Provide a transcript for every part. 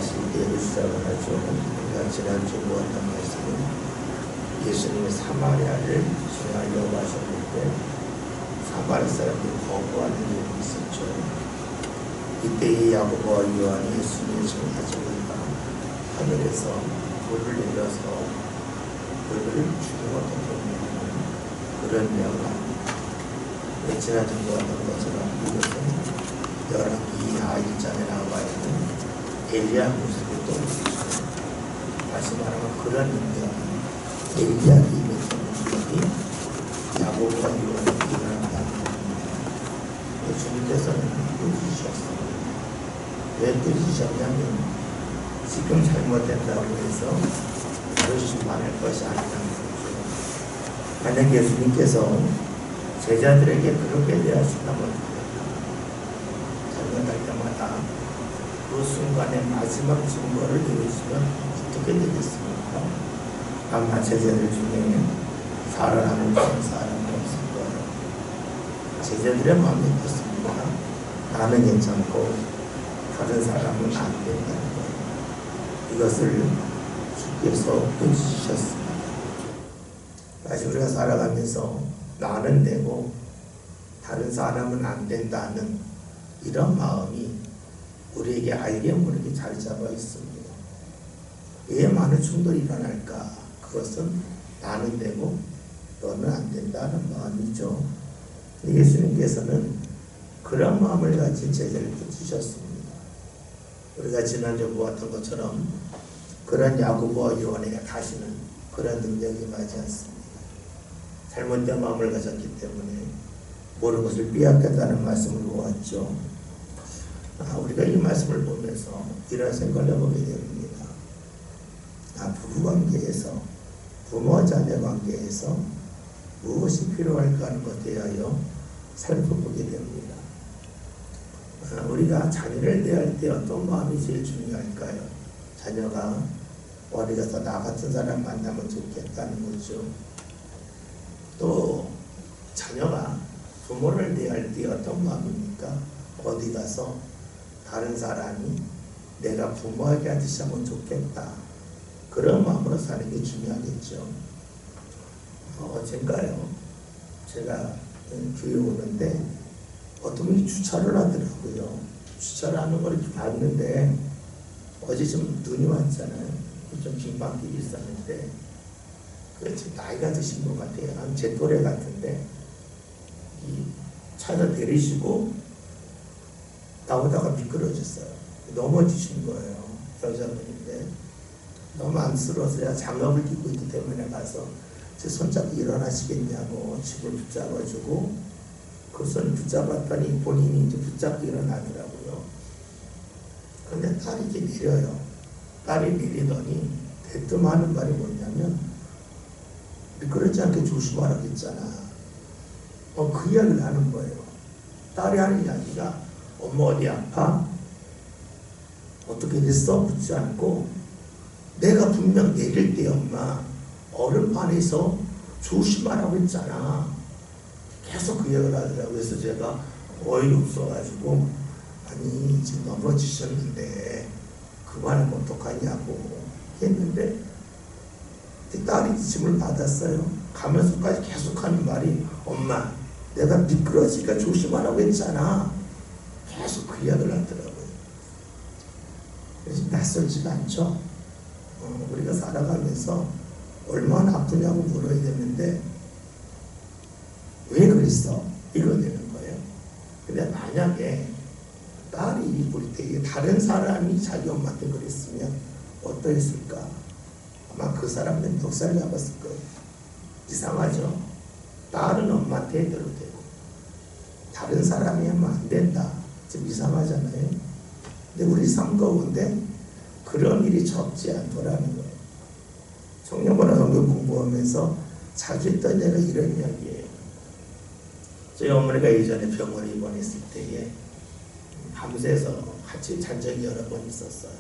말씀대로 시작을 하죠. 우리가 지난주 보았던 말씀은 예수님이 사마리아를 지나려고 하셨을 때 사마리아 사람들이 거부하는 일이 있었죠. 이때에 야고보와 요한이 예수님의 증거자가 하늘에서 불을 내려서 그들을 죽이고 덮어내는 그런 명함. 지난주 보았던 것처럼 이것은 열왕기 2장에 나와 있는 엘리야 모습을 떠올리죠. 다시 말하면 그런 인격 엘리야의 모습이 야고보와 요한이 일어난다는 겁니다. 주님께서는 꾸짖으셨어요. 왜 꾸짖으셨냐면 지금 잘못된다고 해서 그러시만할 것이 아니라는 거죠. 만약 예수님께서 제자들에게 그렇게 대하신다면 잘못할 때마다 그 순간에 마지막 증거를 이루시면 어떻게 되겠습니까? 아마 제자들 중에 살아남을 사람이 없을 거예요. 제자들의 마음이 어떻습니까? 나는 괜찮고 다른 사람은 안 된다는 거예요. 이것을 주께서 꾸짖으셨습니다. 다시 우리가 살아가면서 나는 되고 다른 사람은 안 된다는 이런 마음이 우리에게 알게 모르게 자리 잡아 있습니다. 왜 많은 충돌이 일어날까? 그것은 나는 되고 너는 안 된다는 마음이죠. 예수님께서는 그런 마음을 가진 제자를 주셨습니다. 우리가 지난주에 보았던 것처럼 그런 야고보와 요한에게 다시는 그런 능력이 임하지 않습니다. 잘못된 마음을 가졌기 때문에 모든 것을 빼앗겼다는 말씀을 보았죠. 우리가 이 말씀을 보면서 이런 생각을 해보게 됩니다. 부부관계에서 부모 자녀 관계에서 무엇이 필요할까 하는 것에 대하여 살펴보게 됩니다. 우리가 자녀를 대할 때 어떤 마음이 제일 중요할까요? 자녀가 어디 가서 나 같은 사람 만나면 좋겠다는 거죠. 또 자녀가 부모를 대할 때 어떤 마음입니까? 어디 가서 다른 사람이 내가 부모에게 하듯이 하면 좋겠다. 그런 마음으로 사는 게 중요하겠죠. 어젠가요, 제가 교회 오는데 어떤 분이 주차를 하더라고요. 주차를 하는 걸 이렇게 봤는데 어제 좀 눈이 왔잖아요. 좀 빈방길이 있었는데 지금 나이가 드신 것 같아요. 제 또래 같은데 이 차에서 내리시고 나오다가 미끄러졌어요. 넘어지신 거예요. 여자분인데 너무 안쓰러워서 장갑을 끼고 있기 때문에 가서 제 손잡고 일어나시겠냐고 집을 붙잡아주고 그 손을 붙잡았더니 본인이 이제 붙잡고 일어나더라고요. 그런데 딸이 이제 내려요. 딸이 내리더니 대뜸 하는 말이 뭐냐면 미끄러지 않게 조심하라고 했잖아. 그 이야기를 하는 거예요. 딸이 하는 이야기가 엄마 어디 아파? 어떻게 됐어? 묻지 않고 내가 분명 내릴 때 엄마 얼음판에서 조심하라고 했잖아. 계속 그 얘기를 하더라고요. 그래서 제가 어이없어가지고 아니 지금 넘어지셨는데 그만하면 어떡하냐고 했는데 딸이 짐을 받았어요. 가면서까지 계속하는 말이 엄마 내가 미끄러지니까 조심하라고 했잖아. 계속 그 이야기를 하더라고요. 그래서 낯설지가 않죠. 우리가 살아가면서 얼마나 아프냐고 물어야 되는데 왜 그랬어? 이거 되는 거예요. 근데 만약에 딸이 볼 때 다른 사람이 자기 엄마한테 그랬으면 어떠했을까? 아마 그 사람은 멱살 잡았을 거예요. 이상하죠? 딸은 엄마한테 해대로 되고 다른 사람이 하면 안 된다. 좀 이상하잖아요. 근데 우리 삶 가운데 그런 일이 적지 않더라는 거예요. 청년문화 성경 공부하면서 자주 했던 얘기가 이런 이야기예요. 저희 어머니가 예전에 병원에 입원했을 때에 밤새서 같이 잔 적이 여러 번 있었어요.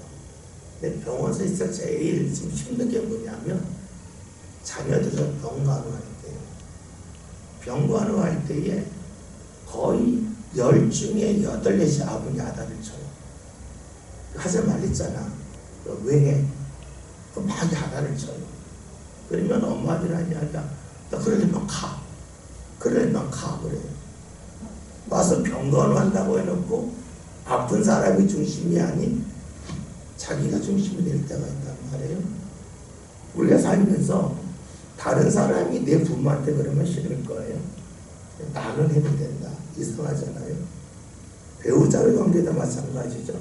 근데 병원에서 있어 제일 지금 힘든 게 뭐냐면 자녀들 병간호할 때요. 병간호할 때에 거의 10 중에 8, 4이 아버지 아다를 쳐요. 하지 말랬잖아. 왜 해? 막 하나를 쳐요. 그러면 엄마들한테 하자. 너 그러려면 가. 그러려면 가. 그래요. 와서 병건 한다고 해놓고 아픈 사람이 중심이 아닌 자기가 중심이 될 때가 있단 말이에요. 우리가 살면서 다른 사람이 내 부모한테 그러면 싫을 거예요. 나는 해도 된다. 이상하잖아요. 배우자의 관계도 마찬가지죠.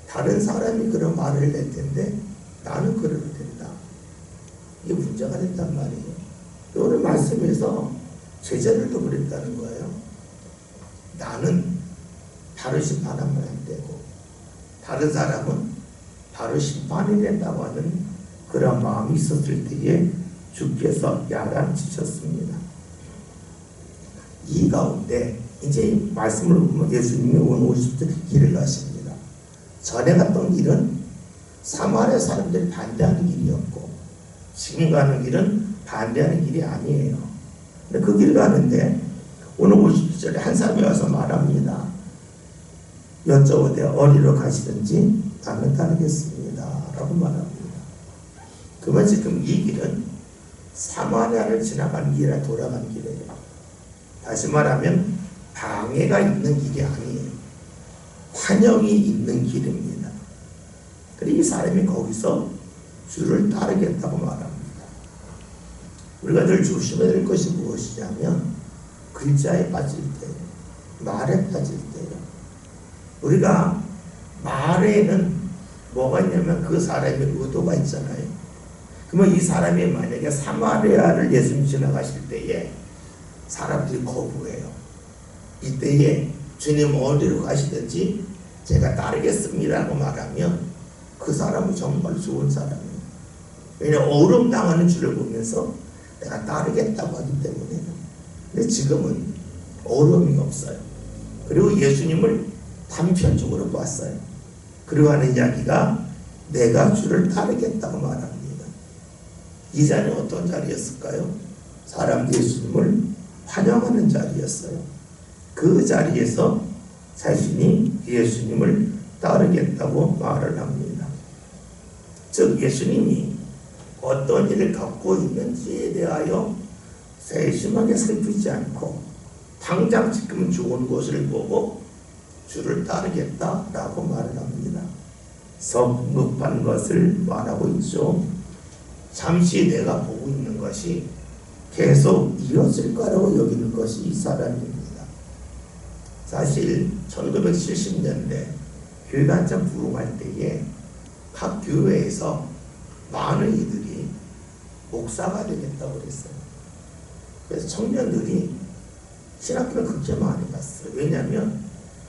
다른 사람이 그런 말을 낼 텐데 나는 그래도 된다. 이게 문제가 된단 말이에요. 오늘 말씀에서 제자들도 그랬다는 거예요. 나는 바로 심판하면 안 되고 다른 사람은 바로 심판이 된다고 하는 그런 마음이 있었을 때에 주께서 야단치셨습니다. 이 가운데 이제 말씀을 보면 예수님이 오늘 50절 길을 가십니다. 전에 갔던 길은 사마리아 사람들이 반대하는 길이었고 지금 가는 길은 반대하는 길이 아니에요. 근데 그 길 가는데 오늘 50절에 한 사람이 와서 말합니다. 여쭤보되 어디로 가시든지 나는 따르겠습니다. 라고 말합니다. 그러면 지금 이 길은 사마리아를 지나가는 길이라 돌아가는 길이에요. 다시 말하면 방해가 있는 길이 아니에요. 환영이 있는 길입니다. 그리고 이 사람이 거기서 주를 따르겠다고 말합니다. 우리가 늘 조심해야 될 것이 무엇이냐면 글자에 빠질 때, 말에 빠질 때요. 우리가 말에는 뭐가 있냐면 그 사람의 의도가 있잖아요. 그러면 이 사람이 만약에 사마리아를 예수님 지나가실 때에 사람들이 거부해요. 이때에 주님 어디로 가시든지 제가 따르겠습니다라고 말하면 그 사람은 정말 좋은 사람이에요. 왜냐하면 어려움당하는 줄을 보면서 내가 따르겠다고 하기 때문에요. 근데 지금은 어려움이 없어요. 그리고 예수님을 단편적으로 봤어요. 그리고 하는 이야기가 내가 주를 따르겠다고 말합니다. 이 자리는 어떤 자리였을까요? 사람들이 예수님을 환영하는 자리였어요. 그 자리에서 자신이 예수님을 따르겠다고 말을 합니다. 즉 예수님이 어떤 일을 갖고 있는지에 대하여 세심하게 살피지 않고 당장 지금 좋은 곳을 보고 주를 따르겠다라고 말을 합니다. 성급한 것을 말하고 있죠. 잠시 내가 보고 있는 것이 계속 이어질 거라고 여기는 것이 이 사람입니다. 사실 1970년대 교회가 한참 부흥할 때에 각 교회에서 많은 이들이 목사가 되겠다고 그랬어요. 그래서 청년들이 신학교를 그렇게 많이 갔어요. 왜냐하면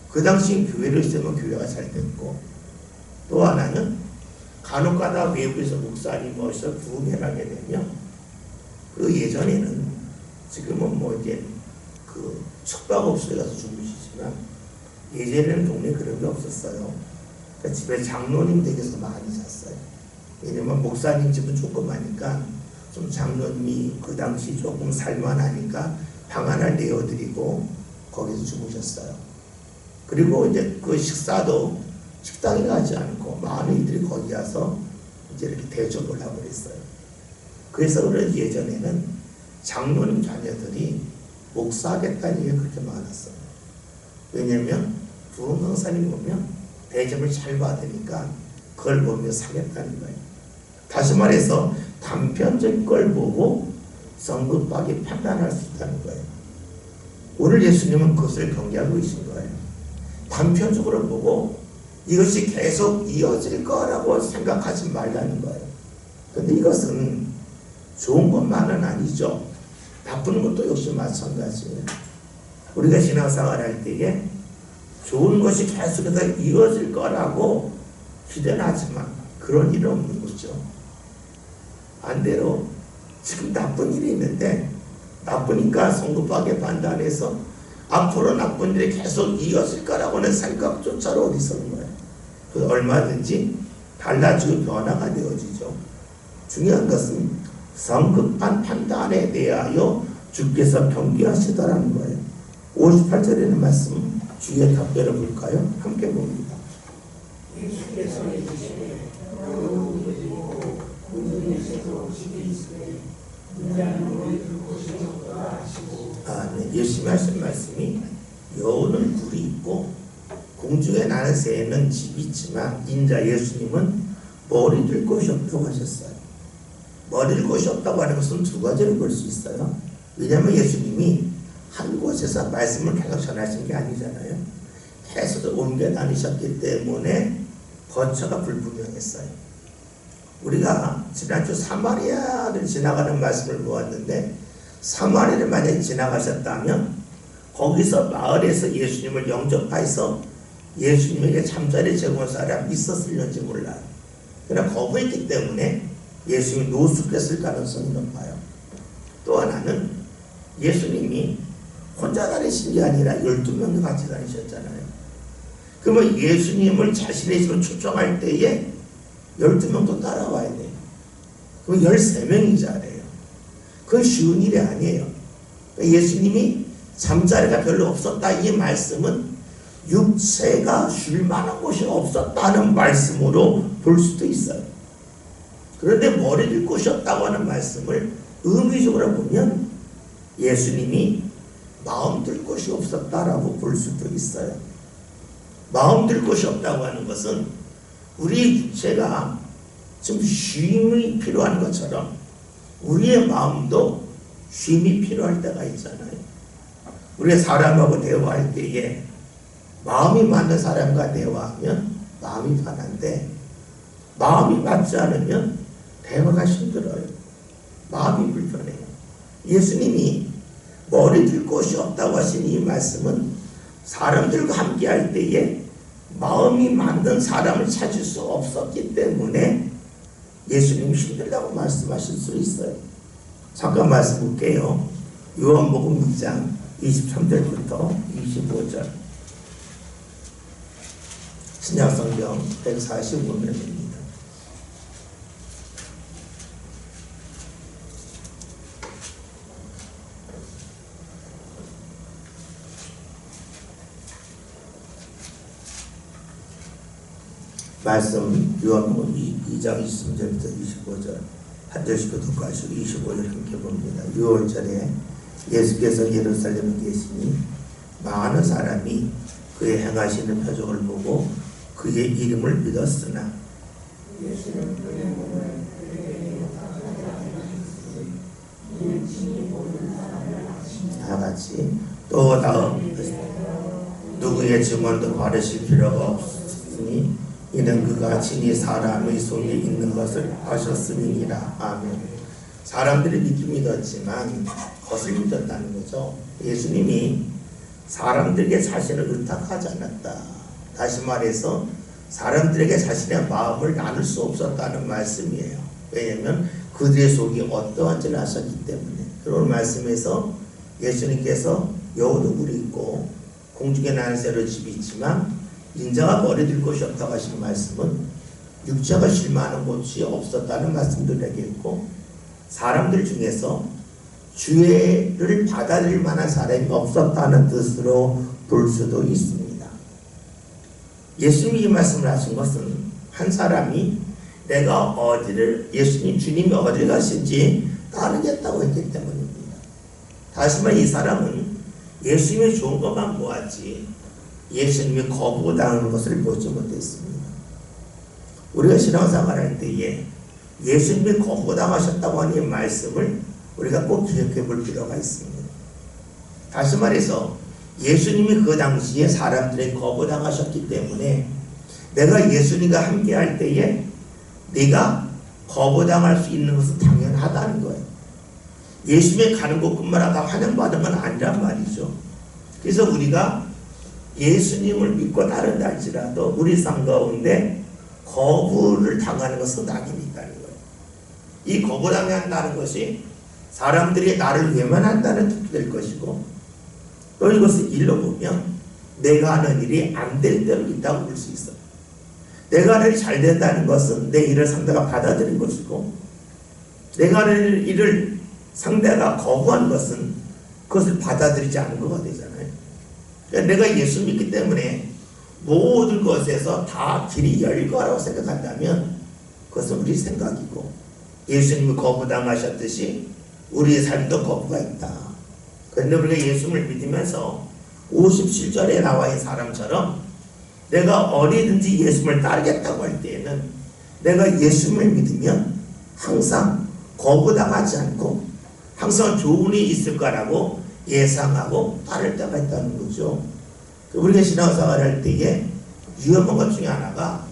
그 당시 교회를 세우면 교회가 잘 됐고 또 하나는 간혹가다 외국에서 목사님 모셔서 부흥회를 하게 되면 그 예전에는 지금은 뭐 이제 그 숙박업소에 가서 주무시지만 예전에는 동네에 그런 게 없었어요. 그러니까 집에 장로님 댁에서 많이 잤어요. 왜냐면 목사님 집은 조그마니까 좀 장로님이 그 당시 조금 살만하니까 방 하나 내어드리고 거기서 주무셨어요. 그리고 이제 그 식사도 식당에 가지 않고 많은 이들이 거기 가서 이제 이렇게 대접을 하고 그랬어요. 그래서 그런 예전에는 장로님 자녀들이 목사하겠다는 얘기가 그렇게 많았어요. 왜냐면 부흥 강사님 보면 대접을 잘 받으니까 그걸 보며 사겠다는 거예요. 다시 말해서 단편적인 걸 보고 성급하게 판단할 수 있다는 거예요. 오늘 예수님은 그것을 경계하고 계신 거예요. 단편적으로 보고 이것이 계속 이어질 거라고 생각하지 말라는 거예요. 그런데 이것은 좋은 것만은 아니죠. 나쁜 것도 역시 마찬가지예요. 우리가 신앙생활 할 때에 좋은 것이 계속해서 이어질 거라고 기대는 하지만 그런 일은 없는 거죠. 반대로 지금 나쁜 일이 있는데 나쁘니까 성급하게 판단해서 앞으로 나쁜 일이 계속 이어질 거라고는 생각조차도 어디 있는 거예요. 그 얼마든지 달라지고 변화가 되어지죠. 중요한 것은 성급한 판단에 대하여 주께서 경계하시더라는 거예요. 58절에는 말씀 주의 답변을 볼까요? 함께 봅니다. 예수께서 이르시되 너로 믿고 군중에서도 집이 있으되 인자는 머리를 곳이 없다 하시고. 네. 예수님이 하신 말씀이 여우는 굴이 있고 공중에 나는 새는 집이 있지만 인자 예수님은 머리 들 곳이 없다고 하셨어요. 머리 들 곳이 없다고 하는 것은 두 가지로 볼 수 있어요. 왜냐하면 예수님이 한 곳에서 말씀을 계속 전하신 게 아니잖아요. 계속 옮겨 다니셨기 때문에 거처가 불분명했어요. 우리가 지난주 사마리아를 지나가는 말씀을 보았는데, 사마리아를 만약에 지나가셨다면 거기서 마을에서 예수님을 영접해서 예수님에게 잠자리 제공한 사람이 있었을는지 몰라요. 그러나 거부했기 때문에 예수님이 노숙했을 가능성이 높아요. 또 하나는 예수님이 혼자 다니신 게 아니라 12명도 같이 다니셨잖아요. 그러면 예수님을 자신의 집으로 초청할 때에 12명도 따라와야 돼요. 그럼 13명이 잘해요. 그건 쉬운 일이 아니에요. 그러니까 예수님이 잠자리가 별로 없었다, 이 말씀은 육체가 쉴 만한 곳이 없었다는 말씀으로 볼 수도 있어요. 그런데 머리 들 곳이 없다고 하는 말씀을 의미적으로 보면 예수님이 마음 들 곳이 없었다라고 볼 수도 있어요. 마음 들 곳이 없다고 하는 것은 우리 육체가 좀 쉼이 필요한 것처럼 우리의 마음도 쉼이 필요할 때가 있잖아요. 우리가 사람하고 대화할 때에 마음이 맞는 사람과 대화하면 마음이 편한데, 마음이 맞지 않으면 대화가 힘들어요. 마음이 불편해요. 예수님이 머리 들 곳이 없다고 하신 이 말씀은 사람들과 함께 할 때에 마음이 맞는 사람을 찾을 수 없었기 때문에 예수님이 힘들다고 말씀하실 수 있어요. 잠깐 말씀 볼게요. 요한복음 6장 23절부터 25절. 신약성경 145면입니다. 말씀 요한복음 2장 23절부터 25절 한 절씩 듣고 하시고 25절 함께 봅니다. 6월절에 예수께서 예루살렘에 계시니 많은 사람이 그의 행하시는 표적을 보고 그의 이름을 믿었으나 예수는 그의 몸을 그에게 다 같이 또 다음 누구의 증언도 받으실 필요가 없으니 이는 그가 친히 사람의 손에 있는 것을 아셨음이니라. 아멘. 사람들이 믿긴 믿었지만 것을 믿었다는 거죠. 예수님이 사람들에게 자신을 의탁하지 않았다. 다시 말해서 사람들에게 자신의 마음을 나눌 수 없었다는 말씀이에요. 왜냐하면 그들의 속이 어떠한지를 아셨기 때문에. 그런 말씀에서 예수님께서 여우도 굴이 있고 공중에 나는 새로 집이 있지만 인자가 머리 들 곳이 없다고 하신 말씀은 육체가 쉴 만한 곳이 없었다는 말씀도 얘기했고, 사람들 중에서 주의를 받아들일 만한 사람이 없었다는 뜻으로 볼 수도 있습니다. 예수님이 이 말씀을 하신 것은 한 사람이 내가 어디를, 예수님 주님이 어디를 가신지 따르겠다고 했기 때문입니다. 다시 말해 이 사람은 예수님이 좋은 것만 보았지 예수님이 거부당하는 것을 보지 못했습니다. 우리가 신앙생활 할 때에 예수님이 거부당하셨다고 하는 이 말씀을 우리가 꼭 기억해 볼 필요가 있습니다. 다시 말해서 예수님이 그 당시에 사람들에게 거부당하셨기 때문에 내가 예수님과 함께 할 때에 네가 거부당할 수 있는 것은 당연하다는 거예요. 예수님이 가는 곳뿐만 아니라 환영받은 건 아니란 말이죠. 그래서 우리가 예수님을 믿고 따른다 할지라도 우리 삶 가운데 거부를 당하는 것은 낙인이 있다는 거예요. 이 거부당한다는 것이 사람들이 나를 외면한다는 뜻이 될 것이고, 또 이것을 일로 보면 내가 하는 일이 안 될 때도 있다고 볼 수 있어요. 내가 하는 일이 잘 된다는 것은 내 일을 상대가 받아들인 것이고, 내가 하는 일을 상대가 거부한 것은 그것을 받아들이지 않은 것가 되잖아요. 그러니까 내가 예수 믿기 때문에 모든 것에서 다 길이 열 거라고 생각한다면 그것은 우리 생각이고, 예수님이 거부당하셨듯이 우리의 삶도 거부가 있다. 그런데 우리가 예수님을 믿으면서 57절에 나와 있는 사람처럼 내가 어디든지 예수님을 따르겠다고 할 때에는 내가 예수님을 믿으면 항상 거부당하지 않고 항상 좋은 일이 있을 거라고 예상하고 따를 때가 있다는 거죠. 우리가 신앙생활 할 때에 위험한 것 중에 하나가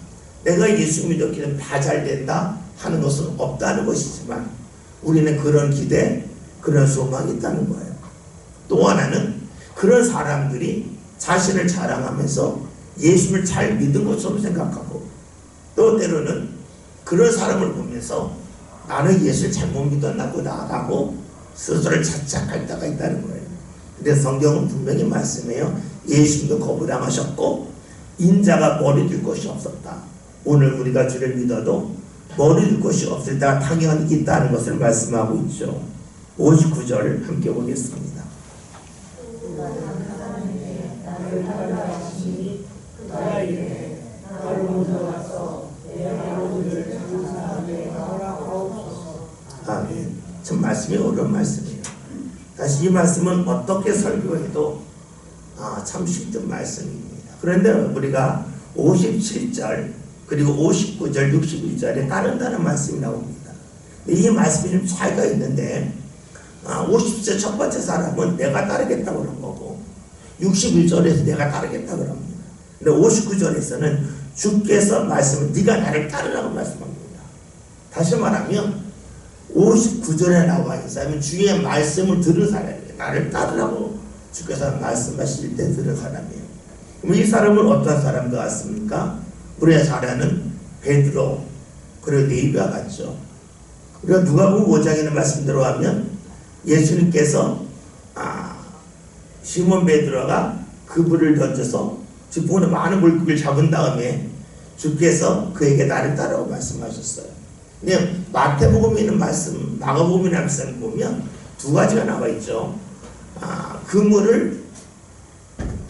내가 예수 믿었기 때문에 다 잘 된다 하는 것은 없다는 것이지만 우리는 그런 기대, 그런 소망이 있다는 거예요. 또 하나는 그런 사람들이 자신을 자랑하면서 예수를 잘 믿은 것처럼 생각하고, 또 때로는 그런 사람을 보면서 나는 예수를 잘못 믿었나 보다 라고 스스로를 자책할 때가 있다는 거예요. 근데 성경은 분명히 말씀해요. 예수님도 거부당하셨고 인자가 머리 들 것이 없었다. 오늘 우리가 주를 믿어도 머리 들 것이 없을 때가 당연히 있다는 것을 말씀하고 있죠. 59절 함께 보겠습니다. 아멘. 참 말씀이 어려운 말씀이에요. 다시 이 말씀은 어떻게 설교해도 참 쉽던 말씀입니다. 그런데 우리가 57절 그리고 59절 61절에 따른다는 말씀이 나옵니다. 이 말씀이 좀 차이가 있는데 50절 첫 번째 사람은 내가 따르겠다고 그런 거고 61절에서 내가 따르겠다고 그럽니다. 근데 59절에서는 주께서 말씀을 네가 나를 따르라고 말씀합니다. 다시 말하면 59절에 나와 있으면 주의 말씀을 들은 사람이에요. 나를 따르라고 주께서 말씀하실 때 들은 사람이에요. 그럼 이 사람은 어떤 사람과 같습니까? 우리가 잘 아는 베드로 그리고 네비와 같죠. 우리가 누가복음 5장에는 말씀대로 하면 예수님께서 시몬 베드로가 그물을 던져서 주변에 많은 물고기를 잡은 다음에 주께서 그에게 나를 따르라고 말씀하셨어요. 근데 마태복음에 있는 말씀, 마가복음에 있는 말씀 보면 두 가지가 나와 있죠. 그물을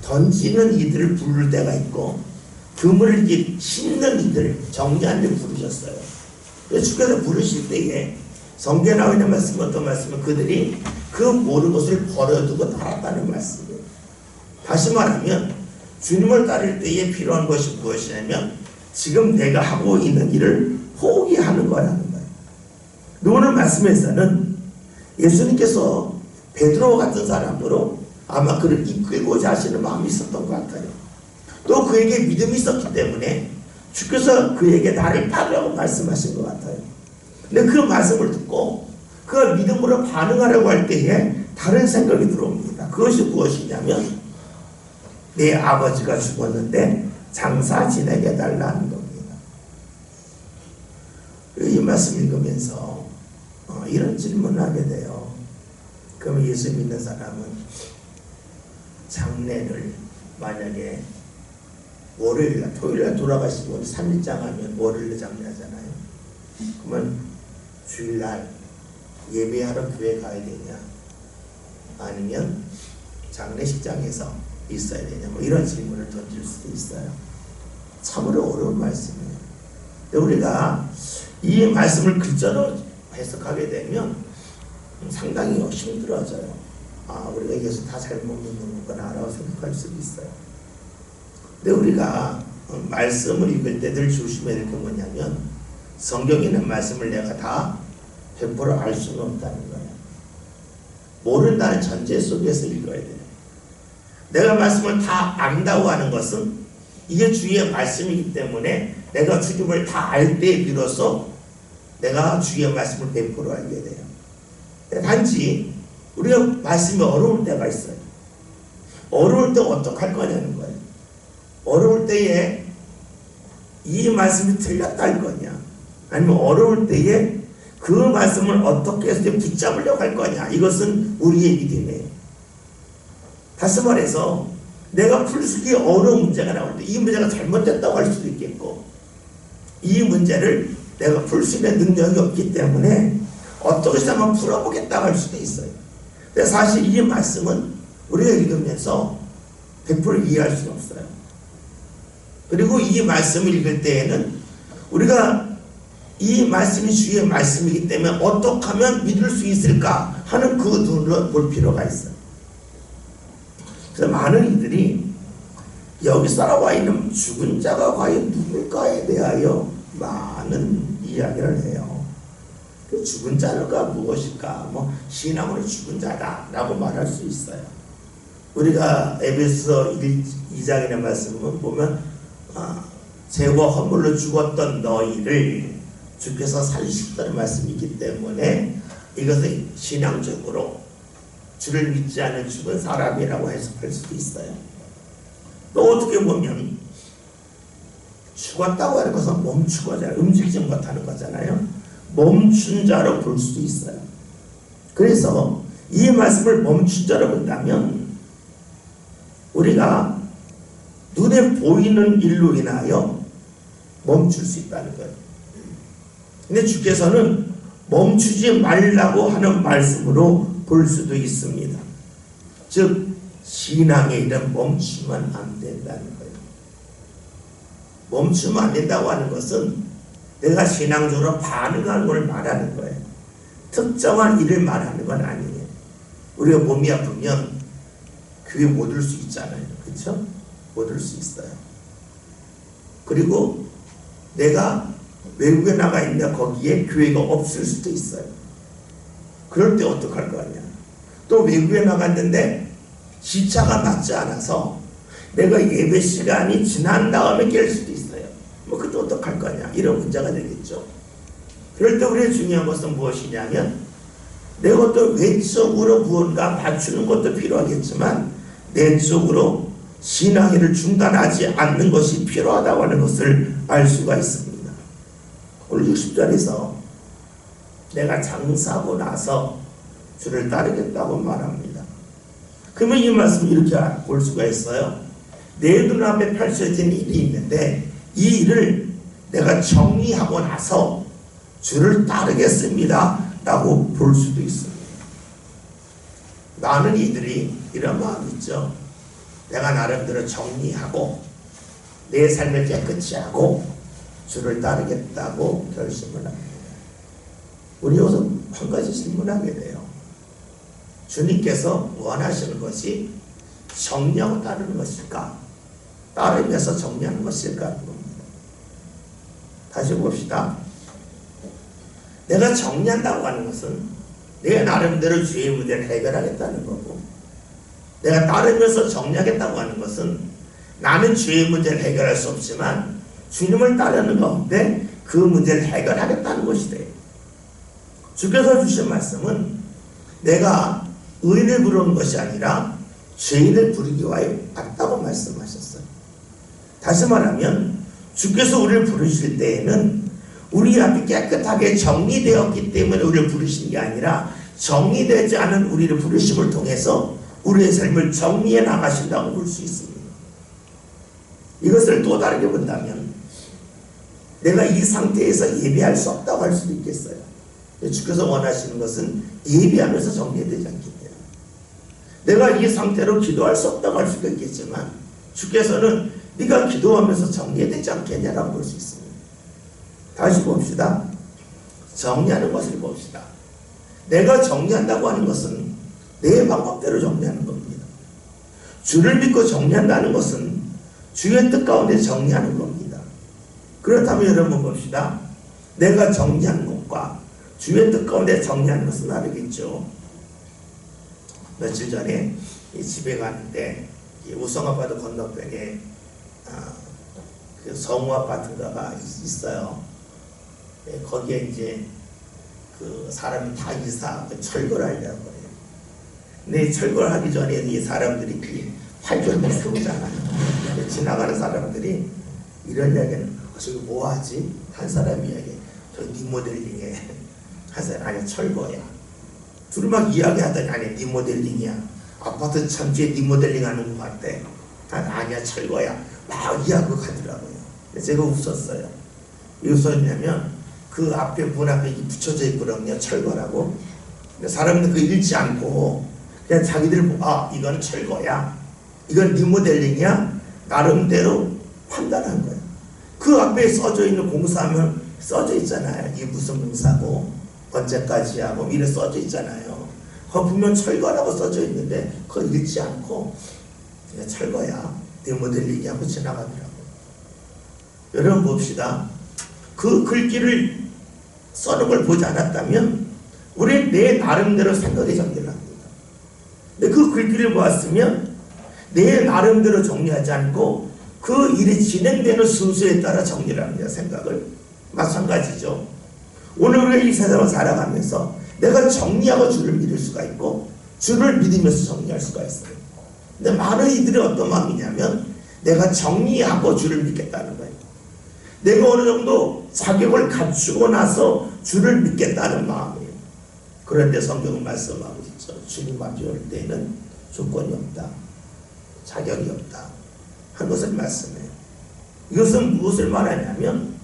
던지는 이들을 부를 때가 있고 그물을 싣는 이들, 정리하는 이들을 부르셨어요. 그래서 주께서 부르실 때에 성경에 나와 있는 말씀, 어떤 말씀은 그들이 그 모든 것을 버려두고 따랐다는 말씀이에요. 다시 말하면 주님을 따를 때에 필요한 것이 무엇이냐면 지금 내가 하고 있는 일을 포기하는 거라는 거예요. 오늘 말씀에서는 예수님께서 베드로 같은 사람으로 아마 그를 이끌고자 하시는 마음이 있었던 것 같아요. 또 그에게 믿음이 있었기 때문에 주께서 그에게 나를 따르라고 말씀하신 것 같아요. 근데 그 말씀을 듣고 그 믿음으로 반응하려고 할 때에 다른 생각이 들어옵니다. 그것이 무엇이냐면 내 아버지가 죽었는데 장사 지내게 해달라는 겁니다. 이 말씀 읽으면서 이런 질문을 하게 돼요. 그럼 예수 믿는 사람은 장례를 만약에 월요일날, 토요일날 돌아가시고 3일장 하면 월요일에 장례하잖아요. 그러면 주일날 예배하러 교회 가야 되냐? 아니면 장례식장에서 있어야 되냐? 뭐 이런 질문을 던질 수도 있어요. 참으로 어려운 말씀이에요. 우리가 이 말씀을 글자로 해석하게 되면 상당히 힘들어져요. 우리가 예수 다 잘못 믿는구나 라고 생각할 수도 있어요. 근데 우리가 말씀을 읽을 때 늘 조심해야 될 게 뭐냐면 성경에 있는 말씀을 내가 다 100% 알 수는 없다는 거예요. 모른다는 전제 속에서 읽어야 돼요. 내가 말씀을 다 안다고 하는 것은 이게 주의 말씀이기 때문에 내가 주님을 다 알 때 비로소 내가 주의 말씀을 100% 알게 돼요. 단지 우리가 말씀이 어려울 때가 있어요. 어려울 때 어떻게 할 거냐는 거예요. 어려울 때에 이 말씀이 틀렸다 할 거냐, 아니면 어려울 때에 그 말씀을 어떻게 해서 붙잡으려고 할 거냐, 이것은 우리의 믿음이에요. 다시 말해서 내가 풀기 어려운 문제가 나올 때 이 문제가 잘못됐다고 할 수도 있겠고 이 문제를 내가 풀 수 있는 능력이 없기 때문에 어떻게 해서 한번 풀어보겠다고 할 수도 있어요. 근데 사실 이 말씀은 우리가 읽으면서 100% 이해할 수는 없어요. 그리고 이 말씀을 읽을 때에는 우리가 이 말씀이 주의 말씀이기 때문에 어떻게 하면 믿을 수 있을까 하는 그 눈으로 볼 필요가 있어요. 그래서 많은 이들이 여기 살아와 있는 죽은 자가 과연 누굴까에 대하여 많은 이야기를 해요. 그 죽은 자가 무엇일까? 뭐 신앙으로 죽은 자다라고 말할 수 있어요. 우리가 에베소 2장이라는 말씀을 보면 죄와 허물로 죽었던 너희를 주께서 살리셨다는 말씀이 있기 때문에 이것을 신앙적으로 주를 믿지 않는 죽은 사람이라고 해석할 수도 있어요. 또 어떻게 보면 죽었다고 하는 것은 멈춘 거잖아요. 움직이지 못하는 거잖아요. 멈춘 자로 볼 수도 있어요. 그래서 이 말씀을 멈춘 자로 본다면 우리가 눈에 보이는 일로 인하여 멈출 수 있다는 거예요. 근데 주께서는 멈추지 말라고 하는 말씀으로 볼 수도 있습니다. 즉 신앙의 일은 멈추면 안 된다는 거예요. 멈추면 안 된다고 하는 것은 내가 신앙적으로 반응하는 걸 말하는 거예요. 특정한 일을 말하는 건 아니에요. 우리가 몸이 아프면 교회 못 올 수 있잖아요. 그렇죠? 못 올 수 있어요. 그리고 내가 외국에 나가 있는데 거기에 교회가 없을 수도 있어요. 그럴 때 어떡할 거냐. 또 외국에 나갔는데 시차가 맞지 않아서 내가 예배 시간이 지난 다음에 깰 수도 있어요. 뭐 그때 어떡할 거냐. 이런 문제가 되겠죠. 그럴 때 우리의 중요한 것은 무엇이냐면 내가 또 외적으로 무언가 갖추는 것도 필요하겠지만 내적으로 신앙을 중단하지 않는 것이 필요하다고 하는 것을 알 수가 있습니다. 오늘 60절에서 내가 장사하고 나서 주를 따르겠다고 말합니다. 그러면 이 말씀 이렇게 볼 수가 있어요. 내 눈앞에 펼쳐진 일이 있는데 이 일을 내가 정리하고 나서 주를 따르겠습니다 라고 볼 수도 있습니다. 많은 이들이 이런 마음이 있죠. 내가 나름대로 정리하고 내 삶을 깨끗이 하고 주를 따르겠다고 결심을 합니다. 우리 여기서 한 가지 질문하게 돼요. 주님께서 원하시는 것이 정리하고 따르는 것일까? 따르면서 정리하는 것일까? 하는 겁니다. 다시 봅시다. 내가 정리한다고 하는 것은 내 나름대로 주의 문제를 해결하겠다는 거고, 내가 따르면서 정리하겠다고 하는 것은 나는 주의 문제를 해결할 수 없지만 주님을 따르는 가운데 그 문제를 해결하겠다는 것이 돼요. 주께서 주신 말씀은 내가 의인을 부르는 것이 아니라 죄인을 부르기 위하여 왔다고 말씀하셨어요. 다시 말하면 주께서 우리를 부르실 때에는 우리 앞이 깨끗하게 정리되었기 때문에 우리를 부르신 게 아니라 정리되지 않은 우리를 부르심을 통해서 우리의 삶을 정리해 나가신다고 볼 수 있습니다. 이것을 또 다르게 본다면 내가 이 상태에서 예배할 수 없다고 할 수도 있겠어요. 주께서 원하시는 것은 예배하면서 정리되지 않겠냐. 내가 이 상태로 기도할 수 없다고 할 수도 있겠지만 주께서는 네가 기도하면서 정리되지 않겠냐라고 볼 수 있습니다. 다시 봅시다. 정리하는 것을 봅시다. 내가 정리한다고 하는 것은 내 방법대로 정리하는 겁니다. 주를 믿고 정리한다는 것은 주의 뜻 가운데 정리하는 겁니다. 그렇다면 여러분 봅시다. 내가 정리하는 것과 주의 뜻 가운데 정리하는 것은 다르겠죠. 며칠 전에 집에 가는데 우성 아파트 건너편에 그 성우 아파트가 있어요. 거기에 이제 그 사람이 다 철거를 하려고 해요. 근데 철거를 하기 전에 이 사람들이 그 활주로를 세우잖아요. 지나가는 사람들이 이런 이야기는 저기 뭐하지? 한 사람이 이야기 저 리모델링에 한 사람 아니 철거야. 둘이 막 이야기하더니 아니 리모델링이야. 아파트 천지에 리모델링 하는 것 같대. 아니야 철거야. 막 이야기하고 가더라고요. 제가 웃었어요. 왜 웃었냐면 그 앞에 문 앞에 붙여져 있거든요. 철거라고. 사람들은 그 읽지 않고 그냥 자기들 보고 이건 철거야. 이건 리모델링이야. 나름대로 판단한 거예요. 그 앞에 써져 있는 공사하면 써져 있잖아요. 이게 무슨 공사고 언제까지 하고 이래 써져 있잖아요. 거기 보면 철거라고 써져 있는데 그걸 읽지 않고 그냥 철거야 네모델 얘기하고 지나가더라고요. 여러분 봅시다. 그 글귀를 써는 걸 보지 않았다면 우리 내 나름대로 생각이 정리를 합니다. 근데 그 글귀를 보았으면 내 나름대로 정리하지 않고 그 일이 진행되는 순서에 따라 정리를 합니다. 생각을. 마찬가지죠. 오늘 우리가 이 세상을 살아가면서 내가 정리하고 주를 믿을 수가 있고 주를 믿으면서 정리할 수가 있어요. 근데 많은 이들이 어떤 마음이냐면 내가 정리하고 주를 믿겠다는 거예요. 내가 어느 정도 자격을 갖추고 나서 주를 믿겠다는 마음이에요. 그런데 성경은 말씀하고 있죠. 주님 앞에 올 때는 조건이 없다. 자격이 없다. 한 것을 말씀해요. 이것은 무엇을 말하냐면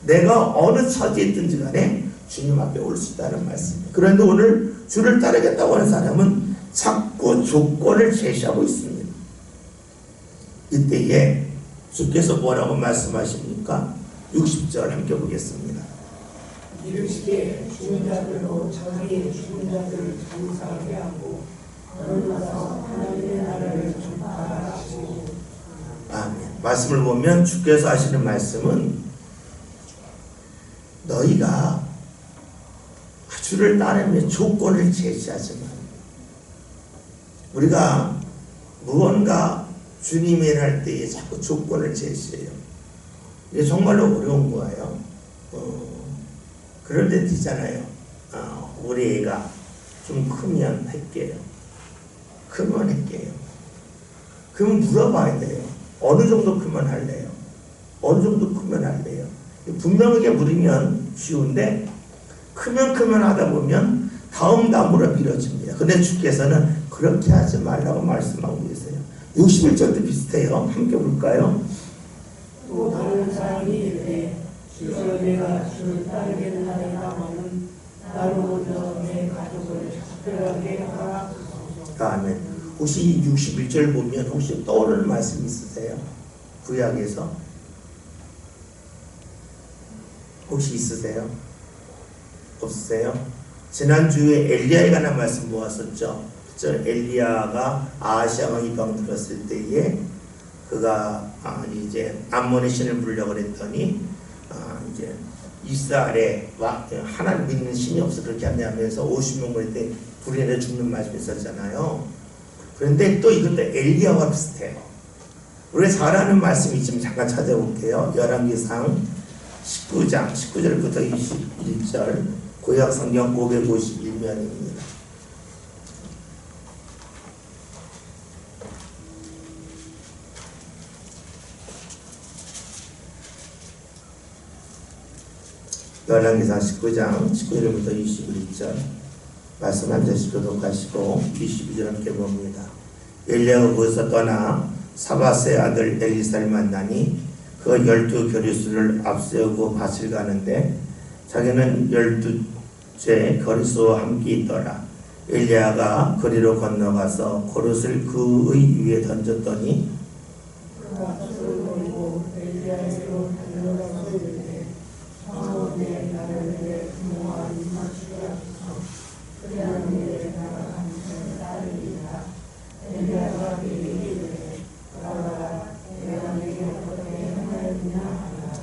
내가 어느 처지에 있든지 간에 주님 앞에 올 수 있다는 말씀이에요. 그런데 오늘 주를 따르겠다고 하는 사람은 자꾸 조건을 제시하고 있습니다. 이때에 주께서 뭐라고 말씀하십니까? 60절 함께 보겠습니다. 이르시되 죽은 자들로 자기의 죽은 자들을 장사하게 하고 그러나서 하나님의 나라를 전파하시고. 아멘. 말씀을 보면 주께서 하시는 말씀은 너희가 주를 따르면 조건을 제시하지 마. 우리가 무언가 주님의 일 할 때에 자꾸 조건을 제시해요. 이게 정말로 어려운 거예요. 그럴 때 있잖아요. 우리 애가 좀 크면 할게요. 크면 할게요. 그러면 물어봐야 돼요. 어느 정도 크면 할래요? 어느 정도 크면 할래요? 분명하게 물으면 쉬운데 크면 하다 보면 다음 다음으로 미뤄집니다. 근데 주께서는 그렇게 하지 말라고 말씀하고 계세요. 61절도 비슷해요. 함께 볼까요? 또 다른 사람이 이르되 주여 내가 주를 따르겠나이다마는 나로 먼저 내 가족을 특별하게 하라. 아멘. 혹시 이 61절 보면 혹시 떠오르는 말씀 있으세요? 구약에서 혹시 있으세요? 없으세요? 지난주에 엘리야에 관한 말씀 모았었죠. 그쵸? 엘리야가 아하시아가 이방 들었을 때에 그가 이제 암몬의 신을 부르려고 그랬더니 이제 이스라엘에 하나님 믿는 신이 없어 그렇게 하면서 50명 모일 때 불이 내려 죽는 말씀이 있었잖아요. 그런데 또 이것도 엘리야와 비슷해요. 우리가 잘 아는 말씀이 있지만 잠깐 찾아볼게요. 열왕기상 19장 19절부터 21절 구약 성경 551면입니다. 열왕기상 19장 19절부터 21절 말씀 한 절씩 교독하시고 22절 함께 봅니다. 엘리야가 거기서 떠나 사바스의 아들 엘리사를 만나니 그 12교리수를 앞세우고 밭을 가는데 자기는 12째 거리수와 함께 있더라. 엘리야가 거리로 건너가서 그릇을 그의 위에 던졌더니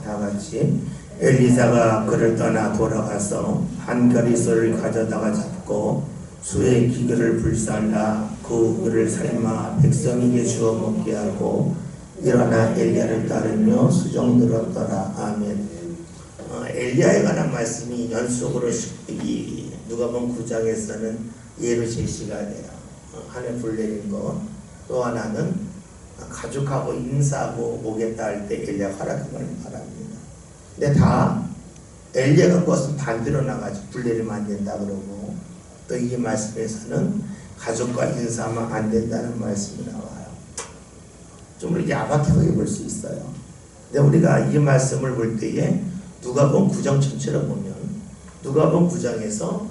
다같이 엘리사가 그를 떠나 돌아가서 한 거리소를 가져다가 잡고 수의 기계를 불살라 그를 삶아 백성에게 주어 먹게 하고 일어나 엘리야를 따르며 수종 들었더라. 아멘. 엘리야에 관한 말씀이 연속으로 이 누가복음 9장에서는 예로 제시가 돼요. 하늘 불 내린 것. 또 하나는 가족하고 인사하고 오겠다 할 때 엘리야 허락한 걸 말합니다. 근데 다 엘리야가 그것은 반대로 나가지 불 내리면 안 된다 그러고 또 이 말씀에서는 가족과 인사하면 안 된다는 말씀이 나와요. 좀 이렇게 야박하게 볼 수 있어요. 근데 우리가 이 말씀을 볼 때에 누가복음 9장 전체를 보면 누가복음 9장에서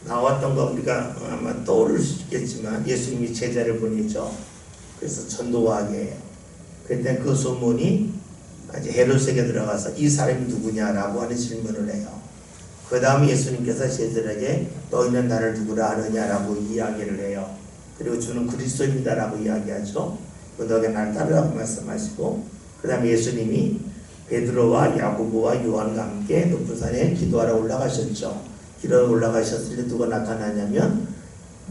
나왔던 거 우리가 아마 떠오를 수 있겠지만 예수님이 제자를 보내죠. 그래서 전도하게 해요. 그때 그 소문이 이제 헤롯에게 들어가서 이 사람이 누구냐라고 하는 질문을 해요. 그 다음에 예수님께서 제자들에게 너희는 나를 누구라 하느냐라고 이야기를 해요. 그리고 주는 그리스도입니다라고 이야기하죠. 너희가 나를 따르라고 말씀하시고, 그 다음에 예수님이 베드로와 야고보와 요한과 함께 높은 산에 기도하러 올라가셨죠. 기도하러 올라가셨을 때 누가 나타나냐면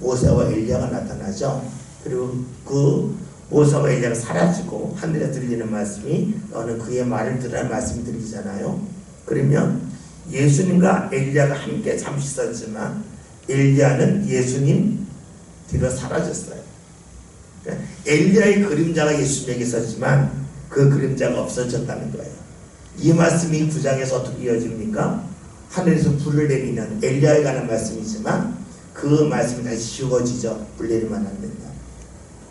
모세와 엘리야가 나타나죠. 그리고 그 모세와 엘리야가 사라지고 하늘에 들리는 말씀이 너는 그의 말을 들으라는 말씀이 들리잖아요. 그러면 예수님과 엘리야가 함께 잠시 있었지만 엘리야는 예수님 뒤로 사라졌어요. 그러니까 엘리야의 그림자가 예수님에게 있었지만 그 그림자가 없어졌다는 거예요. 이 말씀이 9장에서 어떻게 이어집니까? 하늘에서 불을 내리는 엘리야에 관한 말씀이지만 그 말씀이 다시 지워지죠. 불 내리면 안 된다.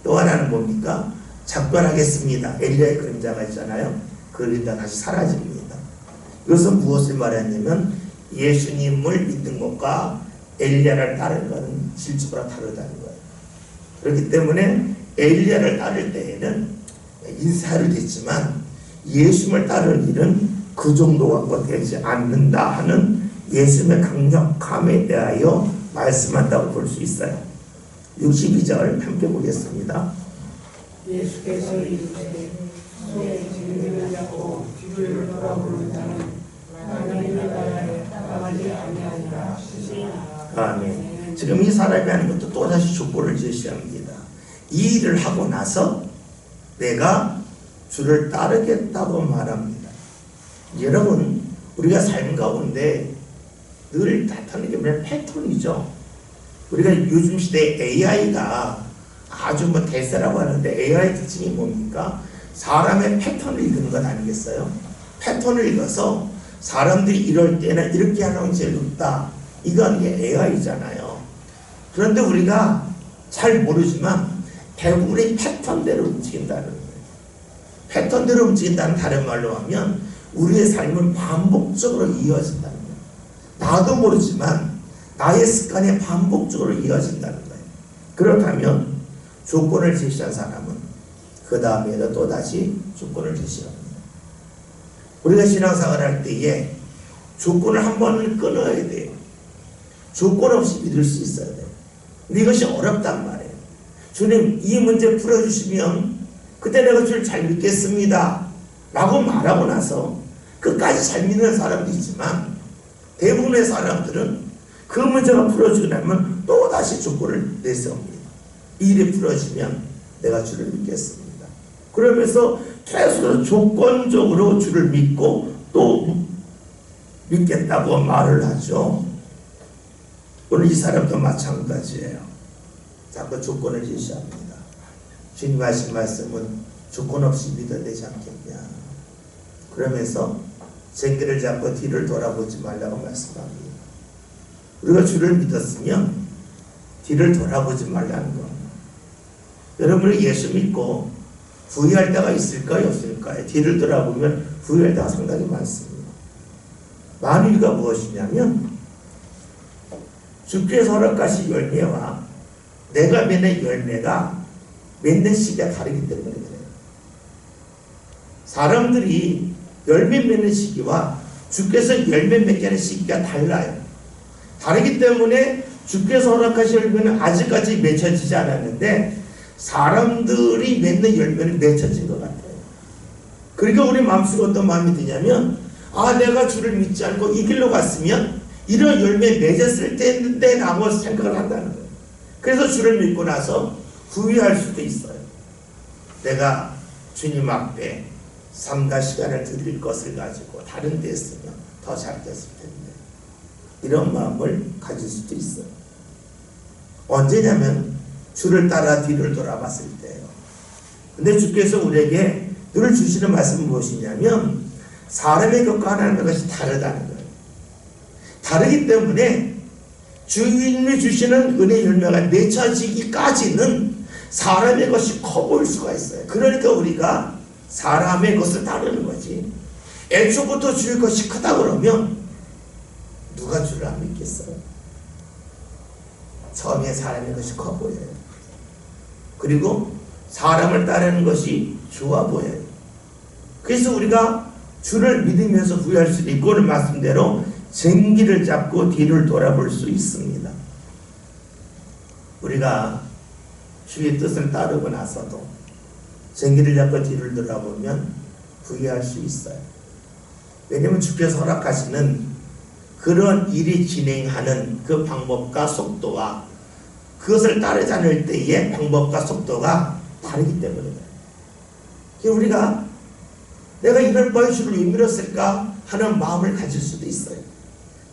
또 하나는 뭡니까? 작별하겠습니다. 엘리야의 그림자가 있잖아요. 그 그림자 다시 사라집니다. 이것은 무엇을 말하냐면 예수님을 믿는 것과 엘리야를 따르는 것은 질적으로 다르다는 거예요. 그렇기 때문에 엘리야를 따를 때에는 인사를 됐지만 예수님을 따를 일은 그 정도 갖고 되지 않는다 하는 예수님의 강력함에 대하여 말씀한다고 볼 수 있어요. 62절 함께 보겠습니다. 예수께서 이르시되 손에 징계를 잡고 뒤를 돌아보는 자는 하나님의 나라에 따라가지 아니하리라 하시니라. 아멘. 지금 이 사람이 하는 것도 또다시 조건을 제시합니다. 이 일을 하고 나서 내가 주를 따르겠다고 말합니다. 여러분, 우리가 삶 가운데 늘 나타나는 게 뭐냐면 패턴이죠. 우리가 요즘 시대에 AI가 아주 대세라고 하는데 AI 특징이 뭡니까? 사람의 패턴을 읽는 것 아니겠어요? 패턴을 읽어서 사람들이 이럴 때는 이렇게 하는 게 제일 높다. 이건 게 AI잖아요. 그런데 우리가 잘 모르지만 대부분의 패턴대로 움직인다는 거예요. 패턴대로 움직인다는 다른 말로 하면 우리의 삶은 반복적으로 이어진다는 거예요. 나도 모르지만 나의 습관이 반복적으로 이어진다는 거예요. 그렇다면 조건을 제시한 사람은 그 다음에도 또다시 조건을 제시합니다. 우리가 신앙생활을 할 때에 조건을 한 번은 끊어야 돼요. 조건 없이 믿을 수 있어야 돼요. 근데 이것이 어렵단 말이에요. 주님, 이 문제 풀어주시면 그때 내가 주를 잘 믿겠습니다 라고 말하고 나서 끝까지 잘 믿는 사람도 있지만 대부분의 사람들은 그 문제가 풀어지고 나면 또다시 조건을 내세웁니다. 이 일이 풀어지면 내가 주를 믿겠습니다. 그러면서 계속 조건적으로 주를 믿고 또 믿겠다고 말을 하죠. 오늘 이 사람도 마찬가지예요. 자꾸 조건을 제시합니다. 주님 하신 말씀은 조건 없이 믿어야 되지 않겠냐. 그러면서 쟁기를 잡고 뒤를 돌아보지 말라고 말씀합니다. 우리가 주를 믿었으면 뒤를 돌아보지 말라는 겁니다. 여러분이 예수 믿고 후회할 때가 있을까요? 없을까요? 뒤를 돌아보면 후회할 때가 상당히 많습니다. 많은 이유가 무엇이냐면 주께서 허락하신 열매와 내가 맺는 열매가 맺는 시기가 다르기 때문에 그래요. 사람들이 열매 맺는 시기와 주께서 열매 맺게 하는 시기가 달라요. 다르기 때문에 주께서 허락하신 열매는 아직까지 맺혀지지 않았는데 사람들이 맺는 열매는 맺혀진 것 같아요. 그러니까 우리 마음속에 어떤 마음이 드냐면 내가 주를 믿지 않고 이 길로 갔으면 이런 열매 맺었을 텐데 라고 생각을 한다는 거예요. 그래서 주를 믿고 나서 후회할 수도 있어요. 내가 주님 앞에 삶과 시간을 드릴 것을 가지고 다른 데 했으면 더 잘 됐을 텐데 이런 마음을 가질 수도 있어요. 언제냐면 주를 따라 뒤를 돌아봤을 때예요. 근데 주께서 우리에게 늘 주시는 말씀은 무엇이냐면 사람의 것과 하나님의 것이 다르다는 거예요. 다르기 때문에 주님이 주시는 은혜 열매가 맺혀지기까지는 사람의 것이 커 보일 수가 있어요. 그러니까 우리가 사람의 것을 따르는 거지. 애초부터 주의 것이 크다 그러면 누가 주를 안 믿겠어요? 처음에 사람의 것이 커 보여요. 그리고 사람을 따르는 것이 좋아 보여요. 그래서 우리가 주를 믿으면서 후회할 수 있고 오늘 말씀대로 쟁기를 잡고 뒤를 돌아볼 수 있습니다. 우리가 주의 뜻을 따르고 나서도 쟁기를 잡고 뒤를 돌아보면 후회할 수 있어요. 왜냐하면 주께서 허락하시는 그런 일이 진행하는 그 방법과 속도와 그것을 따르지 않을 때의 방법과 속도가 다르기 때문에 그래요. 우리가 내가 이럴 바에 주를 왜 믿었을까 하는 마음을 가질 수도 있어요.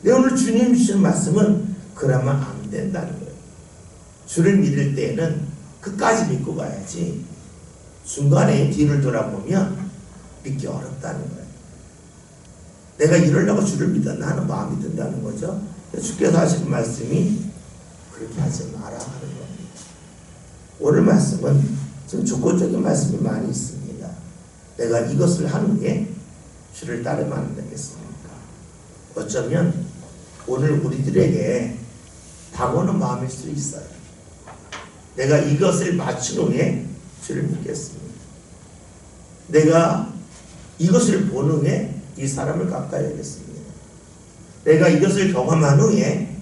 근데 오늘 주님 주신 말씀은 그러면 안 된다는 거예요. 주를 믿을 때에는 끝까지 믿고 가야지 중간에 뒤를 돌아보면 믿기 어렵다는 거예요. 내가 이러려고 주를 믿었나 하는 마음이 든다는 거죠. 주께서 하시는 말씀이 그렇게 하지 마라 하는 겁니다. 오늘 말씀은 좀 조건적인 말씀이 많이 있습니다. 내가 이것을 한 후에 주를 따르면 안 되겠습니까? 어쩌면 오늘 우리들에게 다가오는 마음일 수 있어요. 내가 이것을 마친 후에 주를 믿겠습니다. 내가 이것을 본 후에 이 사람을 가까이 하겠습니다. 내가 이것을 경험한 후에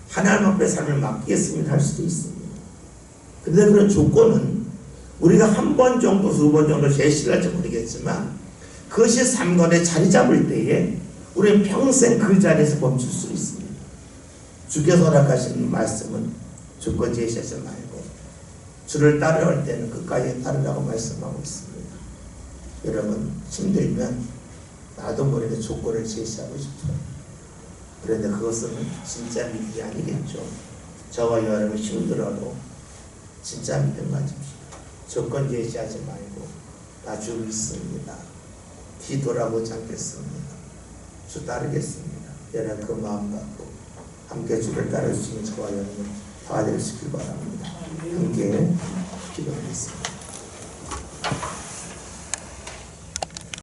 하나님 앞에 삶을 맡기겠습니다 할 수도 있습니다. 그런데 그런 조건은 우리가 한 번 정도, 두 번 정도 제시를 할지 모르겠지만 그것이 삶건에 자리 잡을 때에 우리는 평생 그 자리에서 멈출 수 있습니다. 주께서 허락하시는 말씀은 조건 제시하지 말고 주를 따르려 할 때는 끝까지 따르라고 말씀하고 있습니다. 여러분 힘들면 나도 모르게 조건을 제시하고 싶죠. 그런데 그것은 진짜 믿음이 아니겠죠. 저와 여러분 힘들어도 진짜 믿음 가집시다. 조건 제시하지 말고 나 주 믿습니다. 뒤돌아보지 않겠습니다. 주 따르겠습니다. 여러분 그 마음 갖고 함께 주를 따를 수 있는 저와 여러분 다 되시길 바랍니다. 함께 기도하겠습니다.